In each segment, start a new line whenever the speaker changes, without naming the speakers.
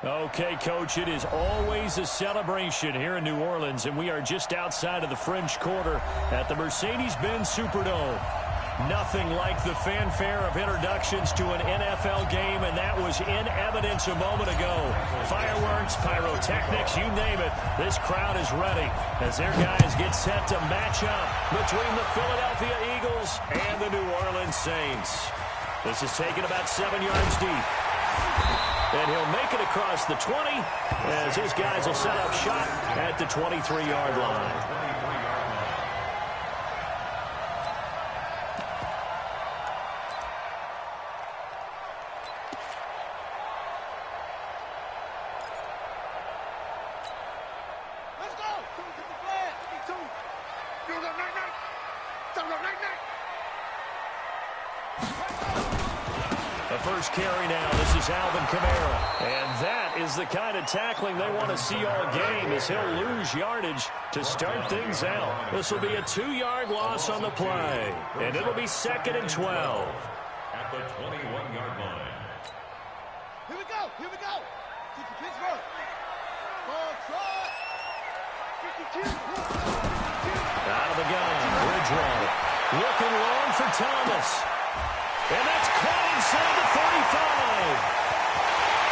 Okay, Coach, it is always a celebration here in New Orleans, and we are just outside of the French Quarter at the Mercedes-Benz Superdome. Nothing like the fanfare of introductions to an NFL game, and that was in evidence a moment ago. Fireworks, pyrotechnics, you name it. This crowd is ready as their guys get set to match up between the Philadelphia Eagles and the New Orleans Saints. This is taken about 7 yards deep. And he'll make it across the 20 as his guys will set up shop at the 23-yard line. First carry now. This is Alvin Kamara. And that is the kind of tackling they want to see all game, as he'll lose yardage to start things out. This will be a 2-yard loss on the play. And it'll be 2nd and 12.
At the 21-yard line.
Here we go. Here we go. Keep the Pittsburgh. Ball trot. 52.
Out of the gun. Bridgewater. Looking long for Thomas. And that's caught inside the 35.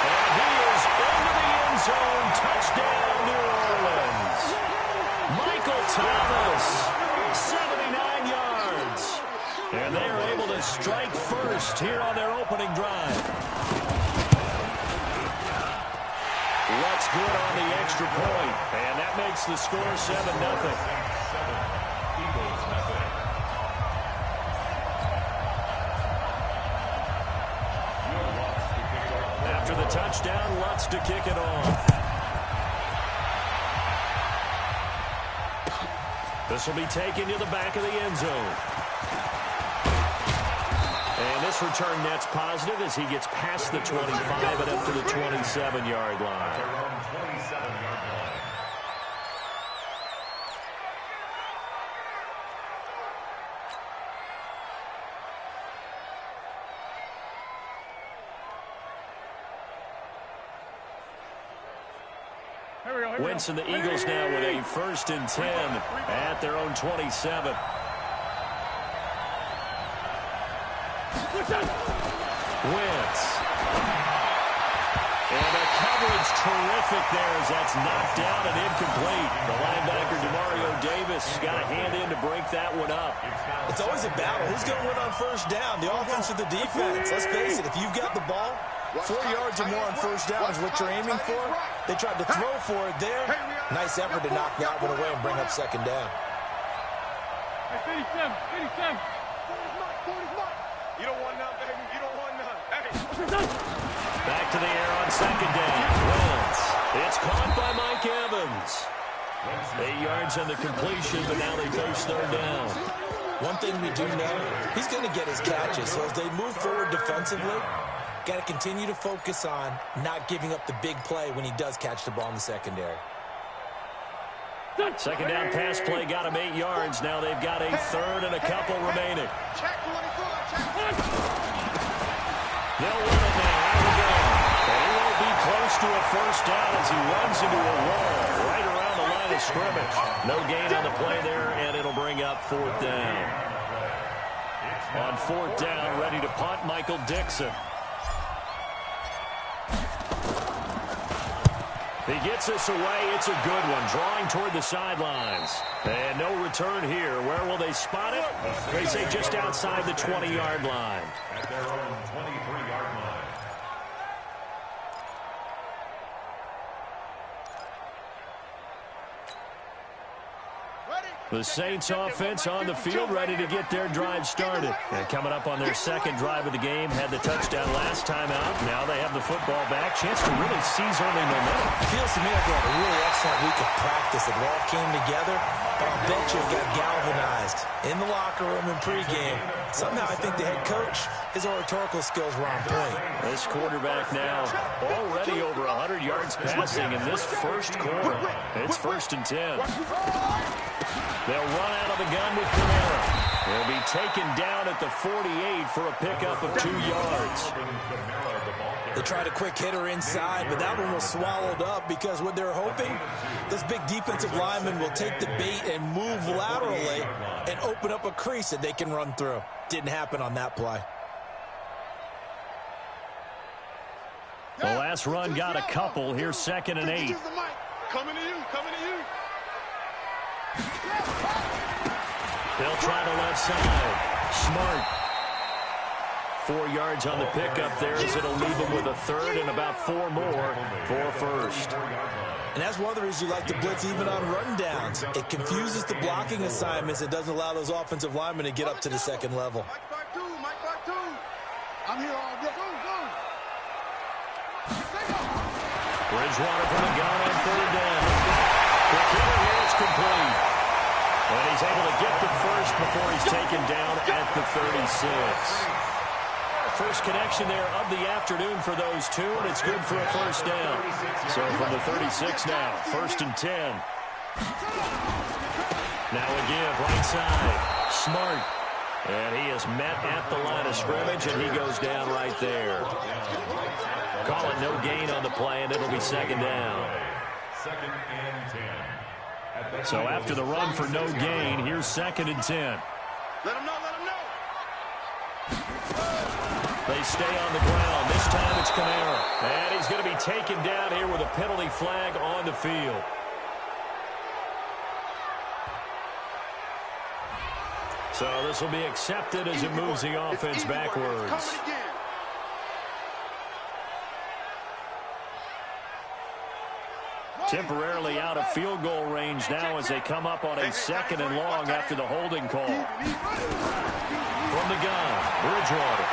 And he is into the end zone. Touchdown, New Orleans. Michael Thomas, 79 yards. And they are able to strike first here on their opening drive. Looks good on the extra point. And that makes the score 7-0.
Eagles nothing.
After the touchdown, Lutz to kick it off. This will be taken to the back of the end zone. And this return net's positive as he gets past the 25 and up to the 27-yard line. Wentz and the Eagles now with a 1st and 10 at their own 27. Wentz. And a coverage terrific there as that's knocked down and incomplete. The linebacker, Demario Davis, got a hand in to break that one up.
It's always a battle. Who's going to win on 1st down, the offense or the defense? Let's face it, if you've got the ball, 4 yards or more on 1st down is what you're aiming for. They tried to throw for it there. Nice effort to knock that one away and bring up 2nd down.
Hey, 57. You don't want none, baby. You don't want none. Hey.
Back to the air on 2nd down. Wentz. It's caught by Mike Evans. 8 yards on the completion, but now they face 3rd down.
One thing we do know, he's going to get his catches. So as they move forward defensively, got to continue to focus on not giving up the big play when he does catch the ball in the secondary.
2nd down pass play got him 8 yards. Now they've got a 3rd and a couple remaining. They'll run it now. Out we go. And he won't be close to a 1st down as he runs into a wall right around the line of scrimmage. No gain on the play there, and it'll bring up 4th down. On 4th down, ready to punt, Michael Dixon. He gets us away. It's a good one. Drawing toward the sidelines. And no return here. Where will they spot it? They say just outside the 20-yard line.
At their own 23-yard line.
The Saints offense on the field, ready to get their drive started. And coming up on their 2nd drive of the game, had the touchdown last time out. Now they have the football back. Chance to really seize early momentum.
Feels to me like they had a really excellent week of practice. It all came together. But I bet you it got galvanized in the locker room in pregame. Somehow I think the head coach, his oratorical skills were on point.
This quarterback now already over 100 yards passing in this 1st quarter. It's 1st and 10. They'll run out of the gun with Kamara. He'll be taken down at the 48 for a pickup of 2 yards.
They tried a quick hitter inside, but that one was swallowed up because what they're hoping, this big defensive lineman will take the bait and move laterally and open up a crease that they can run through. Didn't happen on that play.
The last run got a couple. Here's 2nd and 8.
Coming to you, coming to you.
They'll try the left side. Smart. 4 yards on the pickup there as it'll leave them with a 3rd and about 4 more for 1st.
And that's one of the reasons you like to blitz even on rundowns. It confuses the blocking assignments. It doesn't allow those offensive linemen to get up to the 2nd level.
Mike 2. I'm here all day. Go.
Bridgewater from the gun on 3rd down. The kicker here is complete. And he's able to get the first before he's taken down at the 36. First connection there of the afternoon for those two, and it's good for a 1st down. So from the 36 now, 1st and 10. Now a give right side. Smart. And he is met at the line of scrimmage, and he goes down right there. Call it no gain on the play, and it'll be 2nd down.
2nd and 10.
So after the run for no gain, here's 2nd and 10.
Let him know.
They stay on the ground. This time it's Kamara. And he's going to be taken down here with a penalty flag on the field. So this will be accepted as it moves the offense backwards. Temporarily out of field goal range now as they come up on a 2nd and long after the holding call. From the gun, Bridgewater.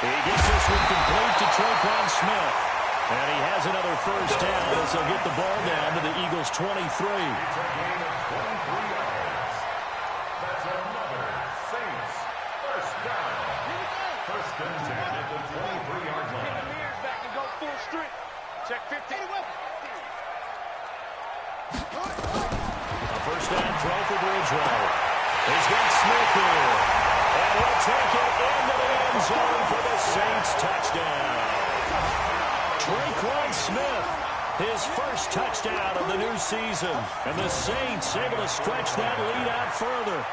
He gets this one complete to Tre'Quan Smith. And he has another 1st down as they'll get the ball down to the Eagles' 23.
That's another Saints 1st down. 1st and 10 at the 23-yard line.
Back and go full strength. Check 50.
A 1st down throw for Bridgewater. He's got Smith here. And he'll take it into the end zone for the Saints touchdown. Tre'Quan Smith, his 1st touchdown of the new season. And the Saints able to stretch that lead out further.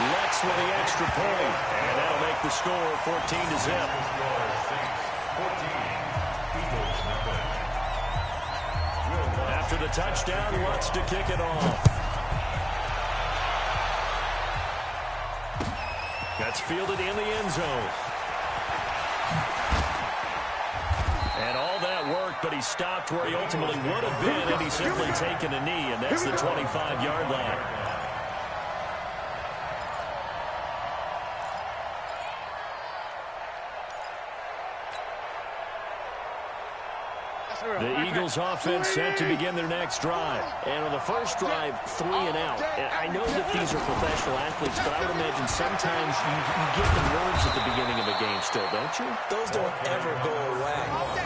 Lex with the extra point. And that'll make the score 14-0. After the touchdown, Lutz to kick it off. That's fielded in the end zone. And all that worked, but he stopped where he ultimately would have been had he simply taken a knee, and that's the 25-yard line. The Eagles offense set to begin their next drive. And on the first drive, 3 and out. And I know that these are professional athletes, but I would imagine sometimes you get the nerves at the beginning of a game still, don't you?
Those don't ever go away.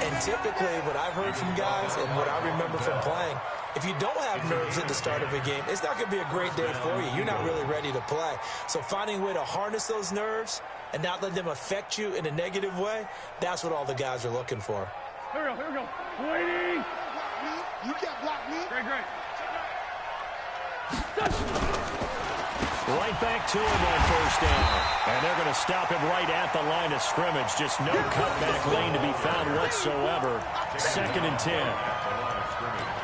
And typically what I've heard from guys and what I remember from playing, if you don't have nerves at the start of a game, it's not going to be a great day for you. You're not really ready to play. So finding a way to harness those nerves and not let them affect you in a negative way, that's what all the guys are looking for.
Here we go. Waiting. You can't block me. Great.
Right back to him on 1st down. And they're going to stop him right at the line of scrimmage. Just no cutback lane to be found whatsoever. 2nd and 10.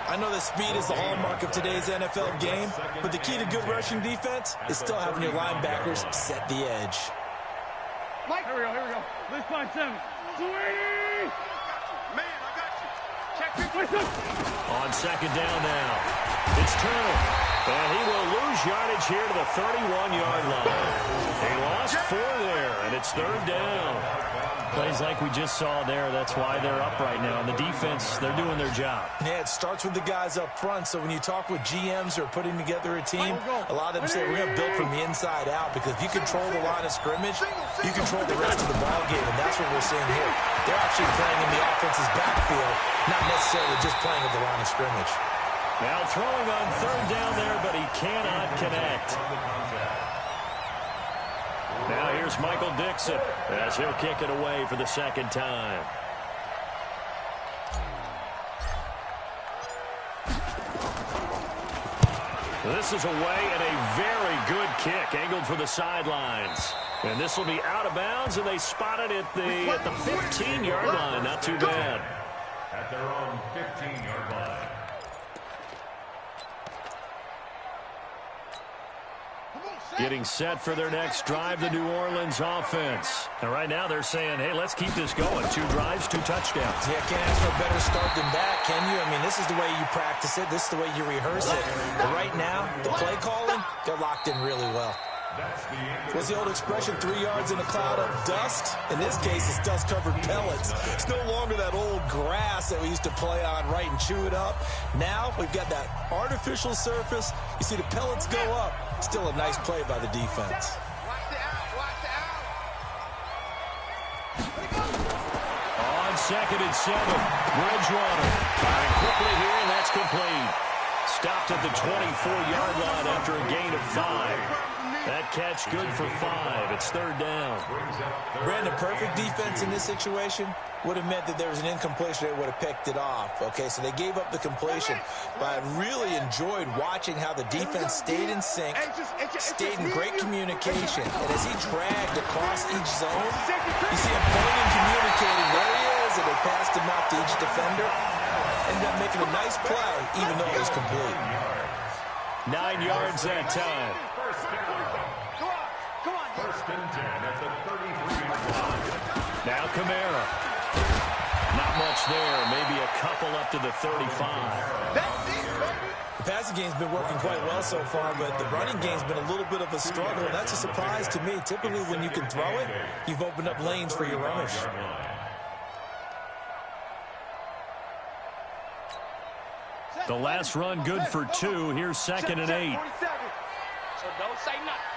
I know that speed is the hallmark of today's NFL game, but the key to good rushing defense is still having your linebackers set the edge.
Mike. Here we go. Let's find 7. Sweetie! Man, I got you. Check 50.
On 2nd down now. It's Turner. And he will lose yardage here to the 31-yard line. He lost 4 there, and it's 3rd down. Plays like we just saw there. That's why they're up right now. And the defense, they're doing their job.
Yeah, it starts with the guys up front. So when you talk with GMs who are putting together a team, a lot of them say we're going to build from the inside out, because if you control the line of scrimmage, you control the rest of the ball game, and that's what we're seeing here. They're actually playing in the offense's backfield, not necessarily just playing at the line of scrimmage.
Now throwing on 3rd down there, but he cannot connect. Michael Dixon as he'll kick it away for the second time. This is away and a very good kick angled for the sidelines. And this will be out of bounds, and they spot it at the 15-yard line. Not too bad.
At their own 15-yard line.
Getting set for their next drive, the New Orleans offense. And right now they're saying, hey, let's keep this going. 2 drives, 2 touchdowns.
Yeah, can't ask for a better start than that, can you? I mean, this is the way you practice it. This is the way you rehearse it. But right now, the play calling, they're locked in really well. What's the old expression, 3 yards in a cloud of dust? In this case, it's dust-covered pellets. It's no longer that old grass that we used to play on, right, and chew it up. Now, we've got that artificial surface. You see the pellets go up. Still a nice play by the defense.
On 2nd and 7, Bridgewater firing quickly here, and that's complete. Stopped at the 24-yard line after a gain of 5. That catch good for 5. It's 3rd down.
Brandon, perfect defense in this situation would have meant that there was an incompletion. They would have picked it off. Okay, so they gave up the completion. But I really enjoyed watching how the defense stayed in sync, stayed in great communication. And as he dragged across each zone, you see him pointing and communicating. There he is, and they passed him off to each defender. Ended up making a nice play, even though it was complete.
9 yards that time.
First and 10 at the 33-yard line.
Now Kamara. Not much there. Maybe a couple up to the 35.
The passing game's been working quite well so far, but the running game's been a little bit of a struggle, and that's a surprise to me. Typically, when you can throw it, you've opened up lanes for your runners.
The last run good for 2. Here's 2nd and 8.
So don't say nothing.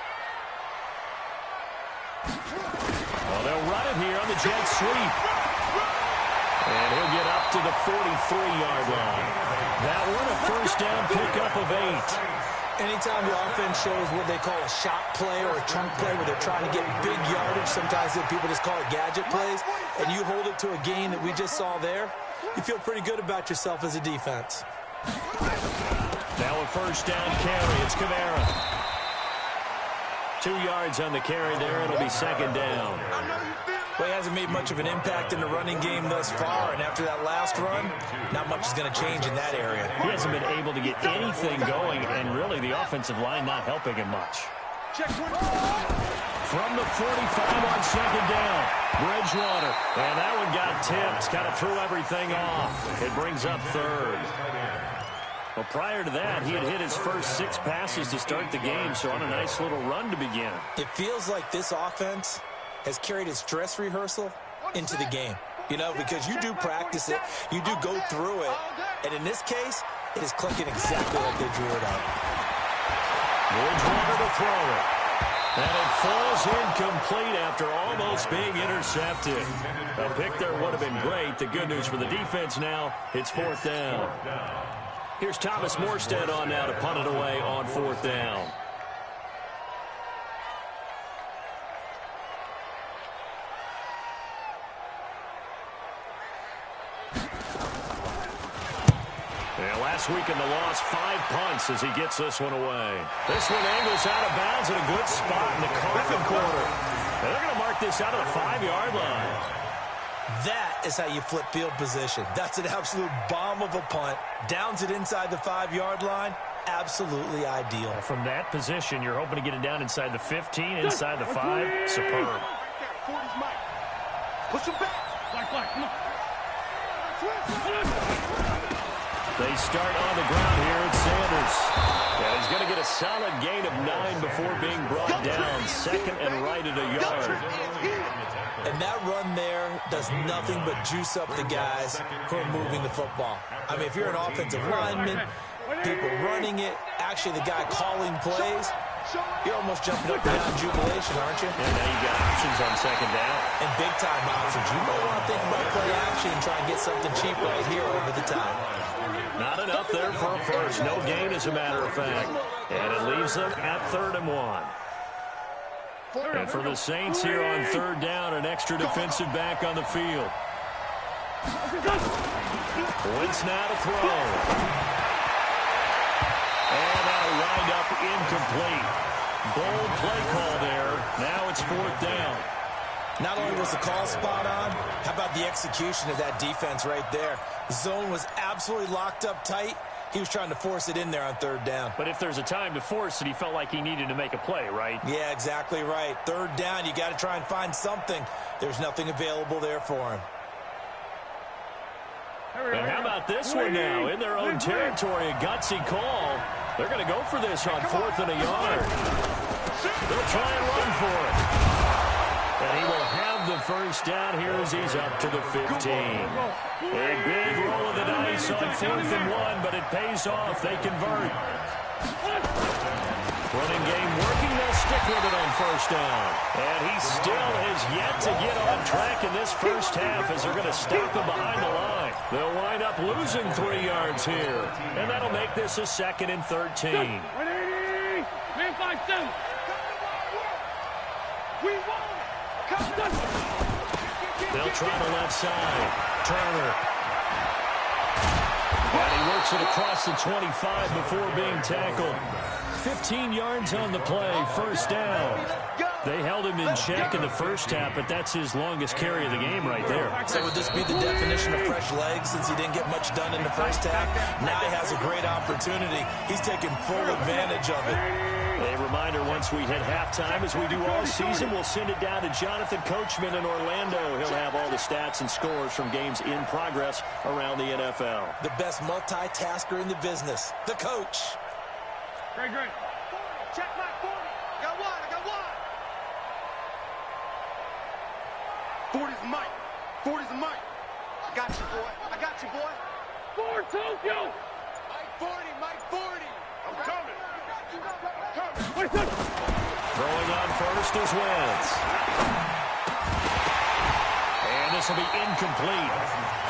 Well, they'll run it here on the jet sweep. And he'll get up to the 43-yard line. That one a first down pickup of 8.
Anytime the offense shows what they call a shot play or a chunk play where they're trying to get big yardage, sometimes people just call it gadget plays, and you hold it to a gain that we just saw there, you feel pretty good about yourself as a defense.
Now a first down carry. It's Kamara. 2 yards on the carry there. It'll be 2nd down.
Well, he hasn't made much of an impact in the running game thus far, and after that last run, not much is going to change in that area.
He hasn't been able to get anything going, and really the offensive line not helping him much. From the 45 on 2nd down, Bridgewater. And that one got tipped, kind of threw everything off. It brings up 3rd. Well, prior to that, he had hit his first 6 passes to start the game, so on a nice little run to begin.
It feels like this offense has carried its dress rehearsal into the game. You know, because you do practice it, you do go through it, and in this case, it is clicking exactly like they drew it up.
Bridgewater to throw it. And it falls incomplete after almost being intercepted. A pick there would have been great. The good news for the defense now, it's 4th down. Here's Thomas Morstead on now to punt it away on 4th down. And last week in the loss, 5 punts as he gets this one away. This one angles out of bounds in a good spot in the coffin corner. And they're going to mark this out of the 5-yard line.
That is how you flip field position. That's an absolute bomb of a punt. Downs it inside the 5-yard line. Absolutely ideal.
From that position, you're hoping to get it down inside the 15, inside the 5. Superb.
Push him back. Come on.
They start on the ground here at Sanders. And he's going to get a solid gain of 9 before being brought down. 2nd and right at a yard.
And that run there does nothing but juice up the guys who are moving the football. I mean, if you're an offensive lineman, people running it, actually the guy calling plays, you're almost jumping up and down jubilation, aren't you?
And now you've got options on 2nd down.
And big-time options. You might want to think about play action and try and get something cheap right here over the top.
Not enough there for a first. No gain, as a matter of fact. And it leaves them at 3rd and 1. And for the Saints here on third down, an extra defensive back on the field. Wentz now to throw. And that'll wind up incomplete. Bold play call there. Now it's fourth down.
Not only was the call spot on, how about the execution of that defense right there? The zone was absolutely locked up tight. He was trying to force it in there on third down.
But if there's a time to force it, he felt like he needed to make a play, right?
Yeah, exactly right. Third down, you got to try and find something. There's nothing available there for him.
And how about this one now? In their own territory, a gutsy call. They're going to go for this on 4th and a yard. They'll try and run for it. And he will have the first down here as he's up to the 15. A big roll of the dice on 4th and 1, but it pays off. They convert. Running game working. They'll stick with it on first down. And he still has yet to get on track in this first half as they're going to stop him behind the line. They'll wind up losing 3 yards here. And that'll make this a 2nd and 13.
Man 5-7. We won.
They'll try the left side. Turner. And he works it across the 25 before being tackled. 15 yards on the play, first down. They held him in check in the first half, but that's his longest carry of the game right there.
So would this be the definition of fresh legs since he didn't get much done in the first half? Now he has a great opportunity. He's taking full advantage of it.
A reminder, once we hit halftime, as we do all season, we'll send it down to Jonathan Coachman in Orlando. He'll have all the stats and scores from games in progress around the NFL.
The best multitasker in the business, the coach.
Great. Check my 40. I got one. 40's Mike. 40's Mike. I got you, boy. 4 Tokyo. Mike 40. I'm coming.
Throwing on first is Wentz. And this will be incomplete.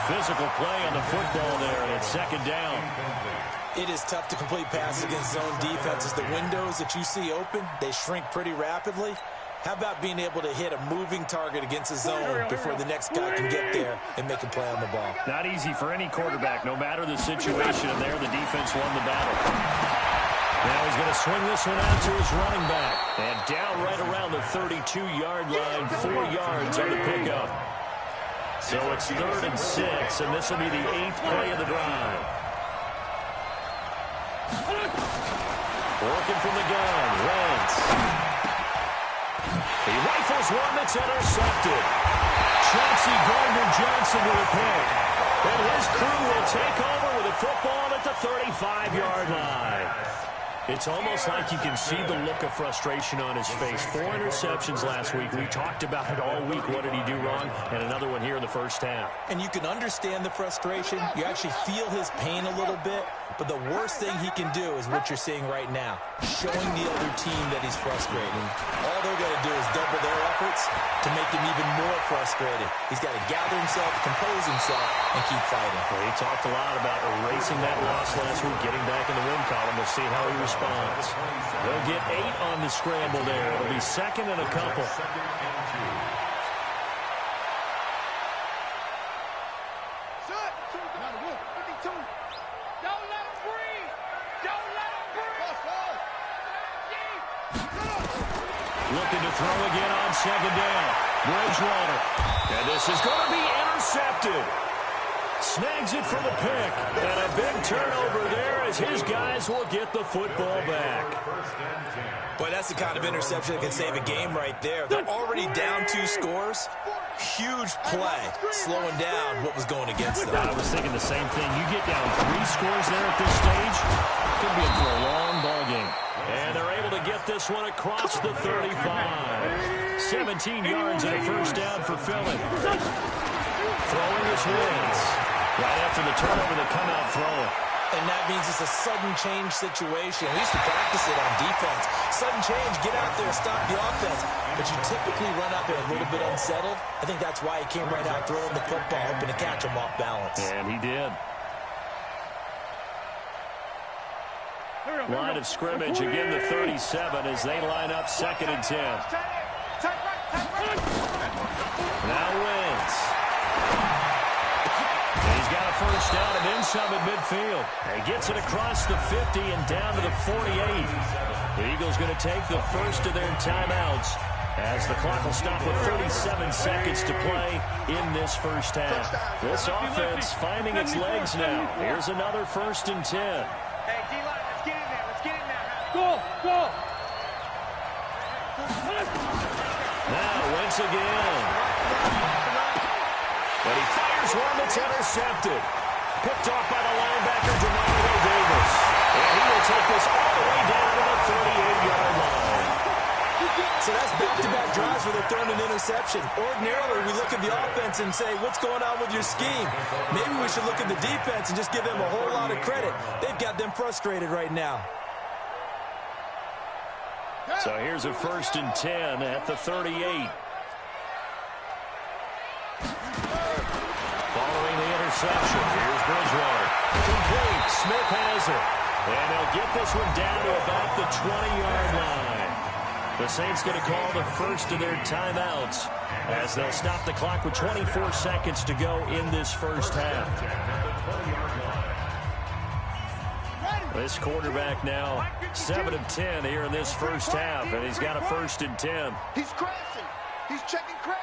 Physical play on the football there, and it's 2nd down.
It is tough to complete passes against zone defenses. The windows that you see open, they shrink pretty rapidly. How about being able to hit a moving target against a zone before the next guy can get there and make a play on the ball?
Not easy for any quarterback, no matter the situation. And there, the defense won the battle. Now he's going to swing this one out to his running back. And down right around the 32-yard line, 4 yards on the pickup. So it's 3rd and 6, and this will be the 8th play of the drive. Working from the gun, Wentz. He rifles one that's intercepted. Chauncey Gardner-Johnson with a pick. And his crew will take over with a football at the 35-yard line. It's almost like you can see the look of frustration on his face. 4 interceptions last week. We talked about it all week. What did he do wrong? And another one here in the first half.
And you can understand the frustration. You actually feel his pain a little bit. But the worst thing he can do is what you're seeing right now, showing the other team that he's frustrated. All they're going to do is double their efforts to make him even more frustrated. He's got to gather himself, compose himself, and keep fighting.
Well, he talked a lot about erasing that loss last week, getting back in the win column. We'll see how he responds. They'll get 8 on the scramble there. It'll be 2nd and a couple. Looking to throw again on 2nd down. Bridgewater. And this is going to be intercepted. Snags it for the pick. And a big turnover there as his guys will get the football back.
Boy, that's the kind of interception that can save a game right there. They're already down 2 scores. Huge play, slowing down what was going against them.
I was thinking the same thing. You get down 3 scores there at this stage, could be in for a long ball game. And they're able to get this one across the 35. 17 yards and a first down for Philly. Throwing his Wentz. Right after the turnover, they come out throwing.
And that means it's a sudden change situation. We used to practice it on defense. Sudden change, get out there, stop the offense. But you typically run out there a little bit unsettled. I think that's why he came right out throwing the football, hoping to catch him off balance.
And he did. Line of scrimmage, again the 37 as they line up 2nd and 10. Now Wentz. He's got a first down and then some at midfield. He gets it across the 50 and down to the 48. The Eagles going to take the first of their timeouts as the clock will stop with 37 seconds to play in this first half. This offense finding its legs now. Here's another 1st and 10.
Hey, D-line, let's get in there. Let's get in there. Go.
Now Wentz again. And he fires one that's intercepted. Picked off by the linebacker, Jamal Davis. And he will take this all the way down to the 38-yard line.
So that's back-to-back drives where they're throwing an interception. Ordinarily, we look at the offense and say, what's going on with your scheme? Maybe we should look at the defense and just give them a whole lot of credit. They've got them frustrated right now.
So here's a 1st and 10 at the 38. Following the interception, here's Bridgewater. Complete. Smith has it. And they'll get this one down to about the 20-yard line. The Saints going to call the first of their timeouts as they'll stop the clock with 24 seconds to go in this first half. This quarterback now 7 of 10 here in this first half, and he's got a 1st and 10.
He's crashing. He's checking crash.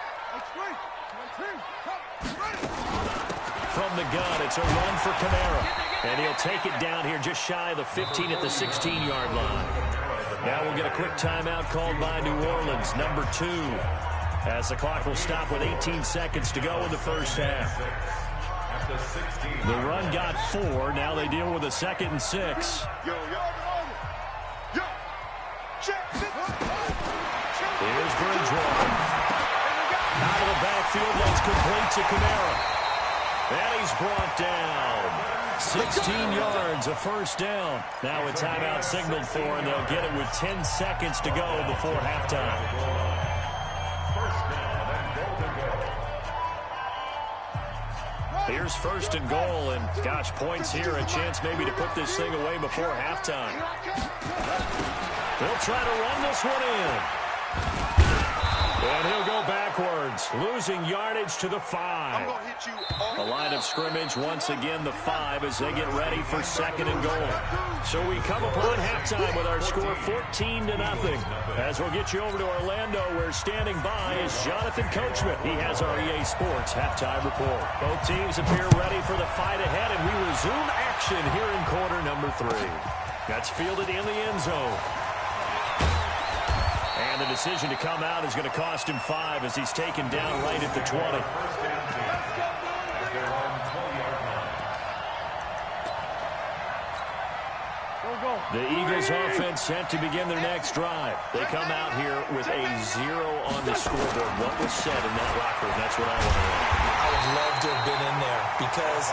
From the gun, it's a run for Kamara, and he'll take it down here just shy of the 15 at the 16-yard line. Now we'll get a quick timeout called by New Orleans, number 2, as the clock will stop with 18 seconds to go in the first half. The run got 4. Now they deal with a 2nd and 6.
Yo.
Here's Bridgewater. Out of the backfield, that's complete to Kamara. And he's brought down. 16 yards, a first down. Now a timeout signaled for, and they'll get it with 10 seconds to go before halftime. Here's 1st and goal, and gosh, points here, a chance maybe to put this thing away before halftime. They'll try to run this one in. And he'll go backwards, losing yardage to the 5. A line of scrimmage once again, the 5, as they get ready for 2nd and goal. So we come upon halftime with our score 14-0. As we'll get you over to Orlando, where standing by is Jonathan Coachman. He has our EA Sports halftime report. Both teams appear ready for the fight ahead, and we resume action here in quarter number 3. That's fielded in the end zone. And the decision to come out is going to cost him 5 as he's taken down right at the 20. The Eagles offense set to begin their next drive. They come out here with a 0 on the scoreboard. What was said in that locker room? That's what I want to know.
I would love to have been in there because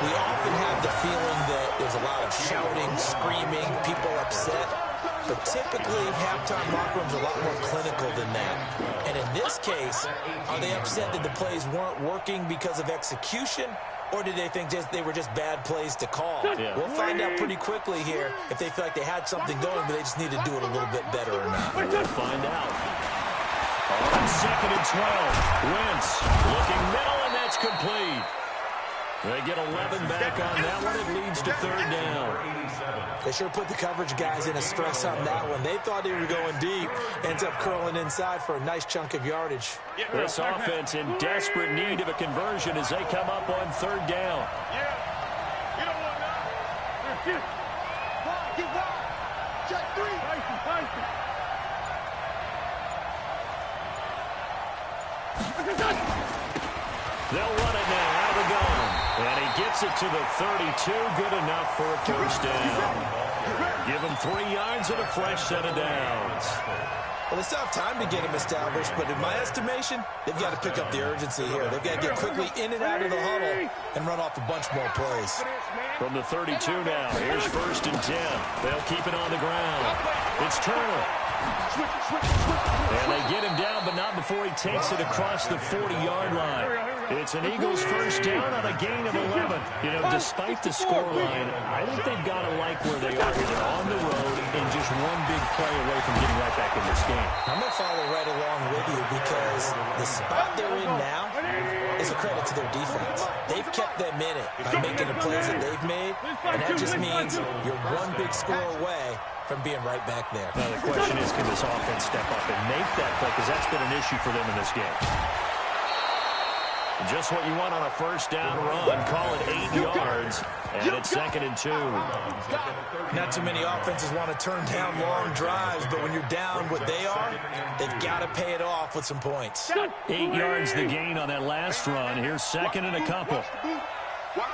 we often have the feeling that there's a lot of shouting, screaming, people upset. But typically, halftime locker rooms are a lot more clinical than that. And in this case, are they upset that the plays weren't working because of execution? Or did they think they were just bad plays to call?
Yeah.
We'll find out pretty quickly here if they feel like they had something going, but they just need to do it a little bit better or not.
We'll find out. On 2nd and 12, Wentz looking middle, and that's complete. They get 11 back on that one. It leads to 3rd down.
They sure put the coverage guys in a stress on that one. They thought they were going deep. Ends up curling inside for a nice chunk of yardage.
This offense in desperate need of a conversion as they come up on 3rd down. They'll run it now out of the gun. And he gets it to the 32. Good enough for a first down. Give him 3 yards and a fresh set of downs.
Well, they still have time to get him established, but in my estimation, they've got to pick up the urgency here. They've got to get quickly in and out of the huddle and run off a bunch more plays.
From the 32 now, here's 1st and 10. They'll keep it on the ground. It's Turner. And they get him down but not before he takes it across the 40-yard line. It's an Eagles first down on a gain of 11. You know, despite the scoreline, I think they've got to like where they are here. They're on the road and just one big play away from getting right back in this game.
I'm going to follow right along with you because the spot they're in now is a credit to their defense. They've kept them in it by making the plays that they've made, and that just means you're one big score away from being right back there.
Now, the question is, can this offense step up and make that play? Because that's been an issue for them in this game. Just what you want on a first down run. Call it 8 yards, and it's 2nd and 2.
Not too many offenses want to turn down long drives, but when you're down what they are, they've got to pay it off with some points.
8 yards the gain on that last run. Here's 2nd and a couple. They'll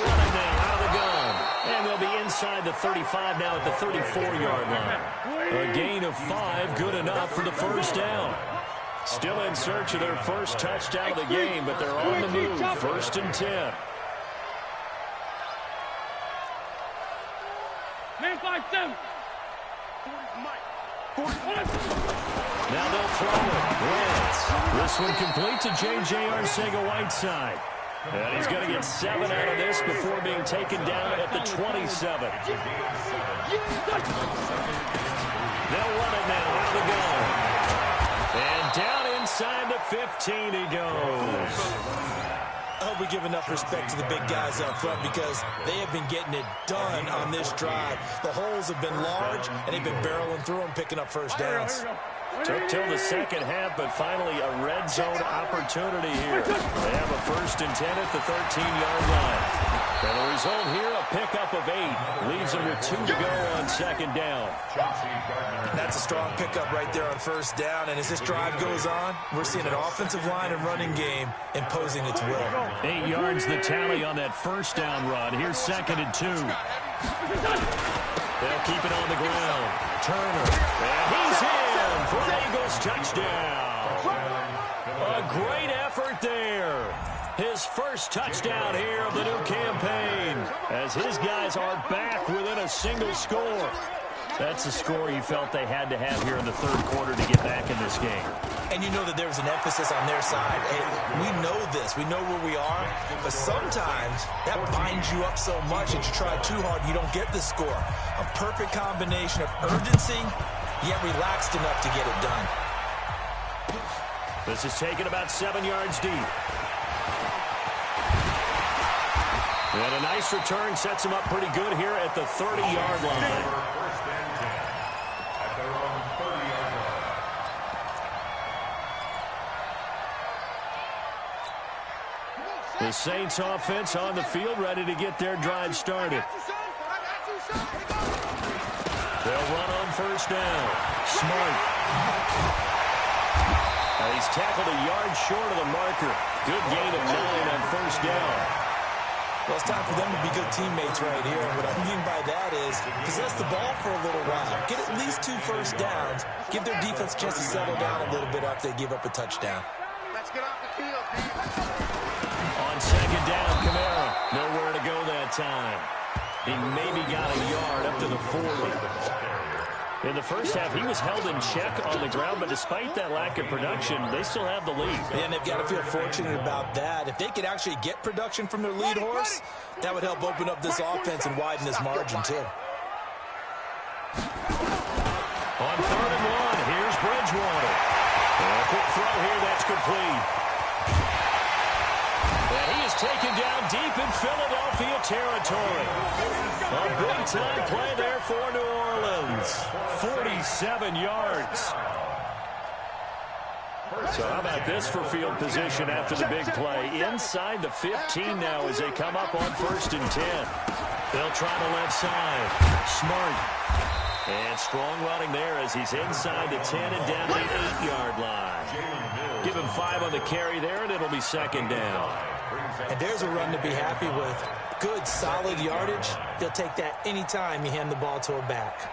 run it now out of the gun. And they'll be inside the 35 now at the 34-yard line. A gain of 5, good enough for the first down. Still in search of their first touchdown of the game, but they're on the move. 1st and 10.
Man 5-7.
Now they'll throw it. Wentz. This one complete to J.J. Arcega-Whiteside. And he's going to get 7 out of this before being taken down at the 27. They'll run it now out of the gun. And down inside the 15 he goes.
I hope we give enough respect to the big guys up front because they have been getting it done on this drive. The holes have been large, and they've been barreling through them, picking up first downs.
Took till the second half, but finally a red zone opportunity here. They have a 1st and 10 at the 13-yard line. And the result here, a pickup of 8. Leaves them with 2 to go on 2nd down.
That's a strong pickup right there on first down. And as this drive goes on, we're seeing an offensive line and running game imposing its will.
8 yards the tally on that first down run. Here's 2nd and 2. They'll keep it on the ground. Turner. And he's in for an Eagles touchdown. A great effort there. His first touchdown here of the new campaign as his guys are back within a single score. That's a score you felt they had to have here in the 3rd quarter to get back in this game.
And you know that there was an emphasis on their side. Hey, we know this. We know where we are. But sometimes that binds you up so much that you try too hard, you don't get the score. A perfect combination of urgency, yet relaxed enough to get it done.
This is taken about 7 yards deep. And a nice return sets him up pretty good here at the 30-yard line. The Saints offense on the field, ready to get their drive started. They'll run on first down. Smart. He's tackled a yard short of the marker. Good gain of 9 on first down.
Well, it's time for them to be good teammates right here. And what I mean by that is possess the ball for a little while. Get at least 2 first downs. Give their defense a chance to settle down a little bit after they give up a touchdown.
Let's get off the field, man.
On 2nd down, Kamara. Nowhere to go that time. He maybe got a yard up to the 40. In the first half, he was held in check on the ground, but despite that lack of production, they still have the lead.
And they've got to feel fortunate about that. If they could actually get production from their lead horse, that would help open up this offense and widen this margin, too.
On 3rd and 1, here's Bridgewater. A quick throw here, that's complete. And he is taken down deep in Philadelphia territory. A big-time play there for New Orleans. 47 yards. So how about this for field position after the big play? Inside the 15 now as they come up on 1st and 10. They'll try the left side. Smart. And strong running there as he's inside the 10 and down the 8-yard line. Give him 5 on the carry there, and it'll be 2nd down.
And there's a run to be happy with. Good, solid yardage. They'll take that anytime you hand the ball to a back.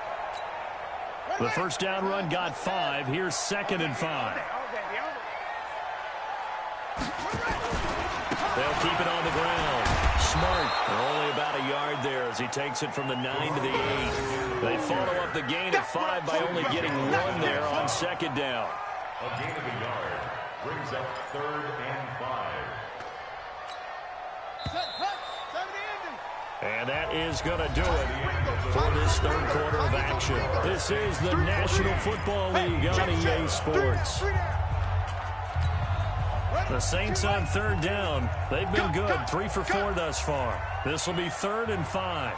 The first down run got 5. Here's 2nd and 5. They'll keep it on the ground. smart. Only about a yard there as he takes it from the 9 to the 8. They follow up the gain of 5 by only getting 1 there on second down.
A gain of a yard brings up 3rd and 5.
And that is going to do it for this third quarter of action. This is the National Football League on EA Sports. The Saints on third down. They've been good, 3 for 4 thus far. This will be 3rd and 5.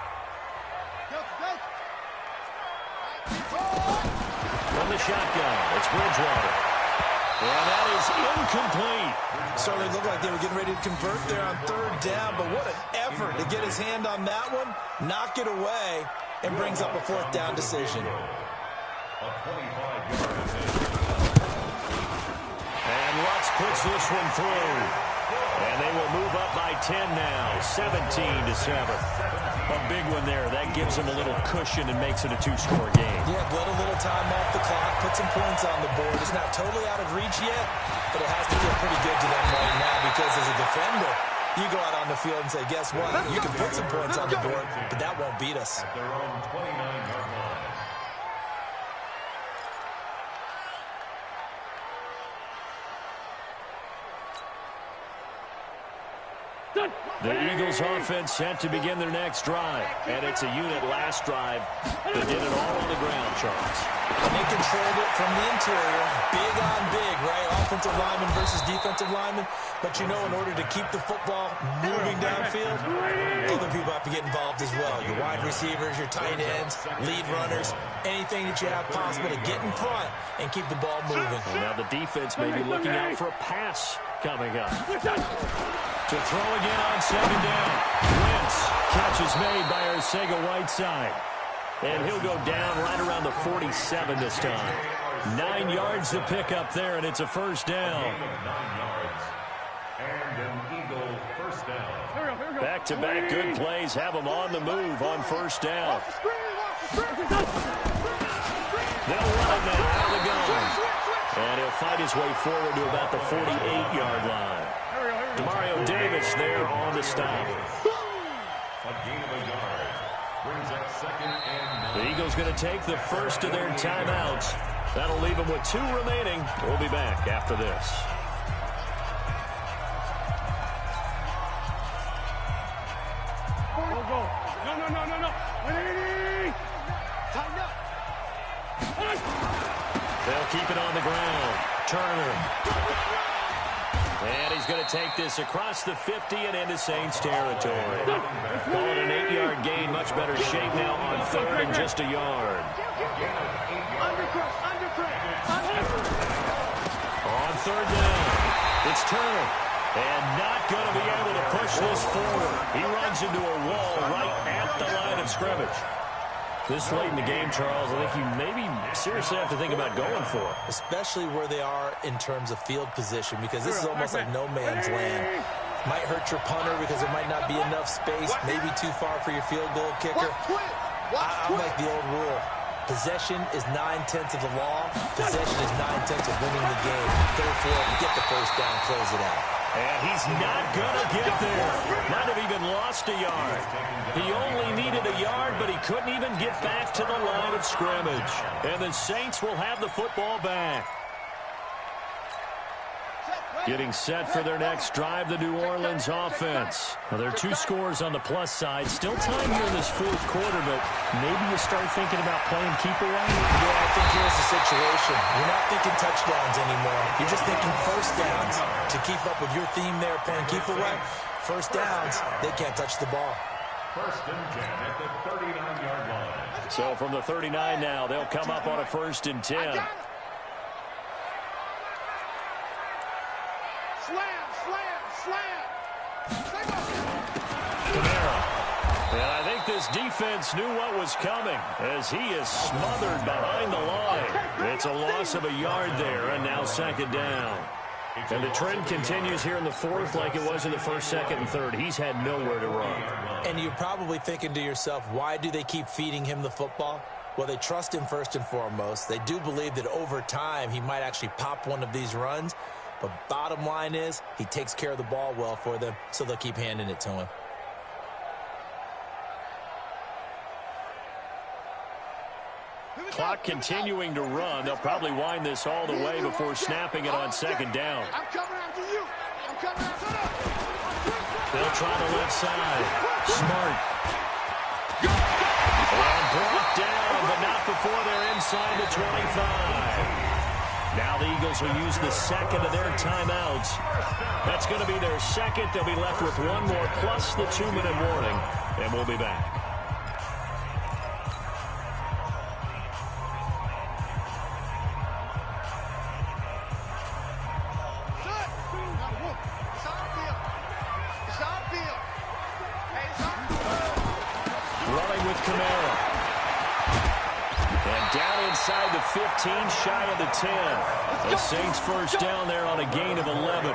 From the shotgun, it's Bridgewater. And that is incomplete.
Certainly looked like they were getting ready to convert there on third down, but what an effort to get his hand on that one, knock it away, and brings up a 4th down decision.
And Lutz puts this one through. And they will move up by 10 now, 17-7. A big one there. That gives them a little cushion and makes it a 2-score game.
Yeah, let a little time off the clock, put some points on the board. It's not totally out of reach yet, but it has to feel pretty good to them right now because as a defender, you go out on the field and say, guess what? You can put some points on the board, but that won't beat us.
At their own 29-yard line.
The Eagles offense set to begin their next drive. And it's a unit last drive that did it all on the ground, Charles.
And they controlled it from the interior. Big on big, right? Offensive lineman versus defensive lineman. But you know, in order to keep the football moving downfield, other people have to get involved as well. Your wide receivers, your tight ends, lead runners, anything that you have possible to get in front and keep the ball moving.
And now the defense may be looking out for a pass coming up. To throw again on second down. Wentz. Catch is made by Arcega-Whiteside. And he'll go down right around the 47 this time. 9 yards to pick up there, and it's a first down.
9 yards. And an Eagle first down.
Back-to-back good plays have them on the move on first down. They'll run it now out of the gun. And he'll fight his way forward to about the 48-yard line. Demario Davis there on the stop.
A gain of a yard. Brings up 2nd and 9.
The Eagles going to take the first of their timeouts. That'll leave them with 2 remaining. We'll be back after this.
No. Tighten up.
They'll keep it on the ground. Turner. And he's going to take this across the 50 and into Saints territory. Call it an 8-yard gain. Much better shape now on 3rd and just a yard. On 3rd down, it's Turner. And not going to be able to push this forward. He runs into a wall right at the line of scrimmage. This late in the game, Charles, I think you maybe seriously have to think about going for it.
Especially where they are in terms of field position, because this is almost like no man's land. Might hurt your punter because there might not be enough space, maybe too far for your field goal kicker. I'm like the old rule. Possession is 9/10 of the law. Possession is 9/10 of winning the game. Go for it and get the first down, close it out.
And he's not going to get there. Might have even lost a yard. He only needed a yard, but he couldn't even get back to the line of scrimmage. And the Saints will have the football back. Getting set for their next drive, the New Orleans offense. Now, there are 2 scores on the plus side. Still time here in this 4th quarter, but maybe you start thinking about playing keep away.
Yeah, I think here's the situation. You're not thinking touchdowns anymore. You're just thinking first downs. To keep up with your theme there, playing keep away, first downs, they can't touch the ball.
1st and 10 at the 39-yard line.
So from the 39 now, they'll come up on a 1st and 10. Kamara. And I think this defense knew what was coming as he is smothered behind the line. It's a loss of a yard there, and now 2nd down. And the trend continues here in the 4th like it was in the 1st, 2nd, and 3rd. He's had nowhere to run.
And you're probably thinking to yourself, why do they keep feeding him the football? Well, they trust him first and foremost. They do believe that over time he might actually pop one of these runs. But bottom line is he takes care of the ball well for them, so they'll keep handing it to him.
clock continuing to run. They'll probably wind this all the way before snapping it on second down.
I'm coming after you. I'm coming after you.
They'll try the left side. Smart. And brought down, but not before they're inside the 25. Now the Eagles will use the second of their timeouts. That's going to be their second. They'll be left with one more plus the 2-minute warning, and we'll be back. Running with Kamara. And down inside the 15, shy of the 10. The Saints first down there on a gain of 11.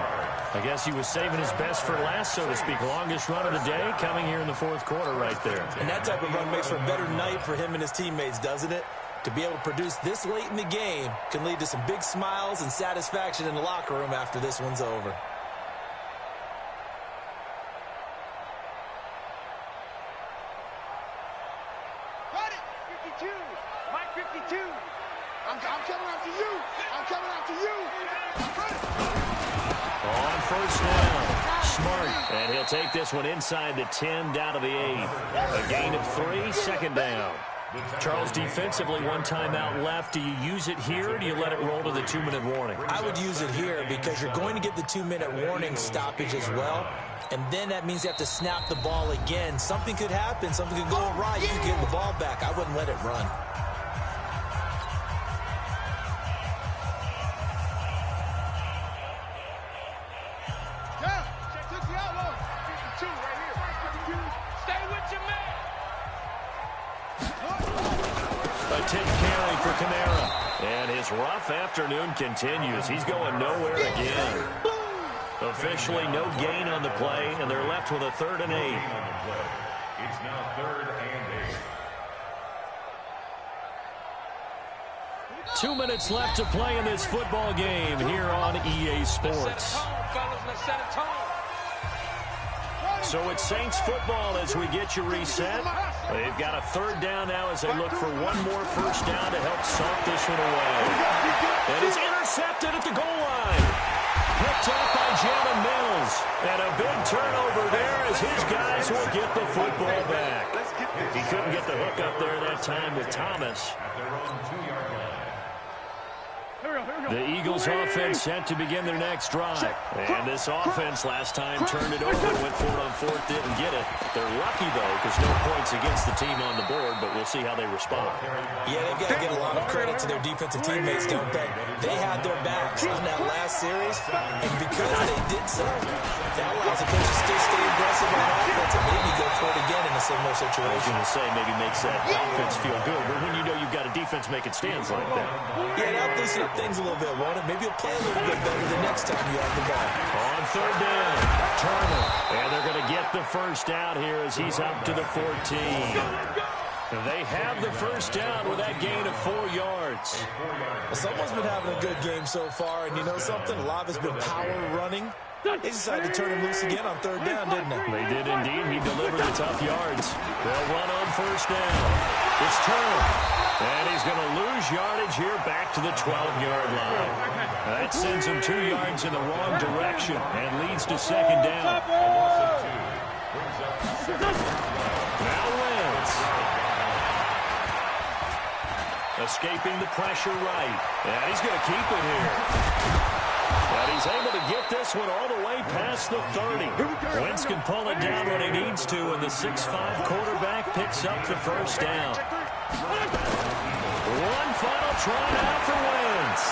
I guess he was saving his best for last, so to speak. Longest run of the day coming here in the fourth quarter right there.
And that type of run makes for a better night for him and his teammates, doesn't it? To be able to produce this late in the game can lead to some big smiles and satisfaction in the locker room after this one's over.
Got it. 52. Mike 52. I'm coming after you. I'm coming after you.
On first down, Smart. And he'll take this one inside the 10, down to the 8. A gain of 3, second down. Charles, defensively, one timeout left. Do you use it here, or do you let it roll to the 2-minute warning?
I would use it here because you're going to get the 2-minute warning stoppage as well. And then that means you have to snap the ball again. Something could happen. Something could go awry. You could get the ball back. I wouldn't let it run.
Yeah, check this out, 52 right here. 52. Stay with your man.
A 10th carry for Kamara. And his rough afternoon continues. He's going nowhere again. Officially no gain on the play, and they're left with a 3rd and 8.
It's now 3rd and 8.
2 minutes left to play in this football game here on EA Sports. So it's Saints football as we get you reset. They've got a 3rd down now as they look for one more first down to help sock this one away. And it's intercepted at the goal line. Picked up by Jalen Mills. And a big turnover there as his guys will get the football back. He couldn't get the hook up there that time with Thomas.
At their own 2-yard line.
The Eagles offense set to begin their next drive. And this offense last time turned it over, went for it on 4th, didn't get it. They're lucky, though, because no points against the team on the board, but we'll see how they respond.
Yeah, they've got to get a lot of credit to their defensive teammates, don't they? They had their backs on that last series, and because they did so, that allows the coach to still stay aggressive on offense and maybe go for it again in a similar
I was
situation.
going to say maybe makes that offense feel good, but when you know you've got a defense making stands like that.
Yeah, that'll loosen up things a little bit, won't it? Maybe you'll play a little bit better the next time you have the ball.
On 3rd down, Turner. And they're going to get the first down here as he's up to the 14. They have the first down with that gain of 4 yards.
Well, someone's been having a good game so far, and you know something? A lot has been power running. They decided to turn him loose again on 3rd down, didn't they?
They did indeed. He delivered the tough yards. They'll run on first down. It's Turner. And he's going to lose yardage here back to the 12-yard line. That sends him 2 yards in the wrong direction and leads to second down. Now Wentz. Escaping the pressure right. And he's going to keep it here. And he's able to get this one all the way past the 30. Wentz can pull it down when he needs to, and the 6'5" quarterback picks up the first down. One final try now for Wentz.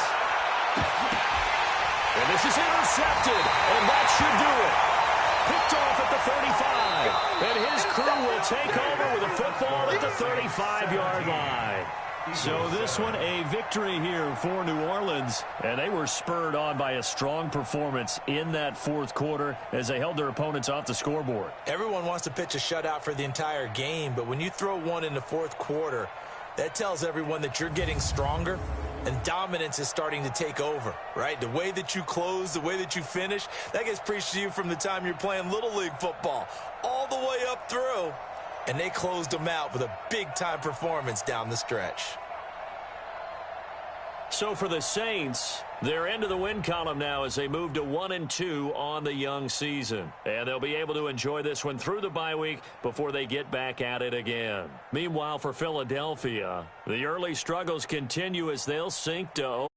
And this is intercepted, and that should do it. Picked off at the 35. And his crew will take over with a football at the 35-yard line. So this one a victory here for New Orleans, and they were spurred on by a strong performance in that 4th quarter as they held their opponents off the scoreboard.
Everyone wants to pitch a shutout for the entire game, but when you throw one in the 4th quarter, that tells everyone that you're getting stronger and dominance is starting to take over, right? The way that you close, the way that you finish, that gets preached to you from the time you're playing Little League football all the way up through. And they closed them out with a big-time performance down the stretch.
So for the Saints, they're into the win column now as they move to 1-2 on the young season. And they'll be able to enjoy this one through the bye week before they get back at it again. Meanwhile, for Philadelphia, the early struggles continue as they'll sink to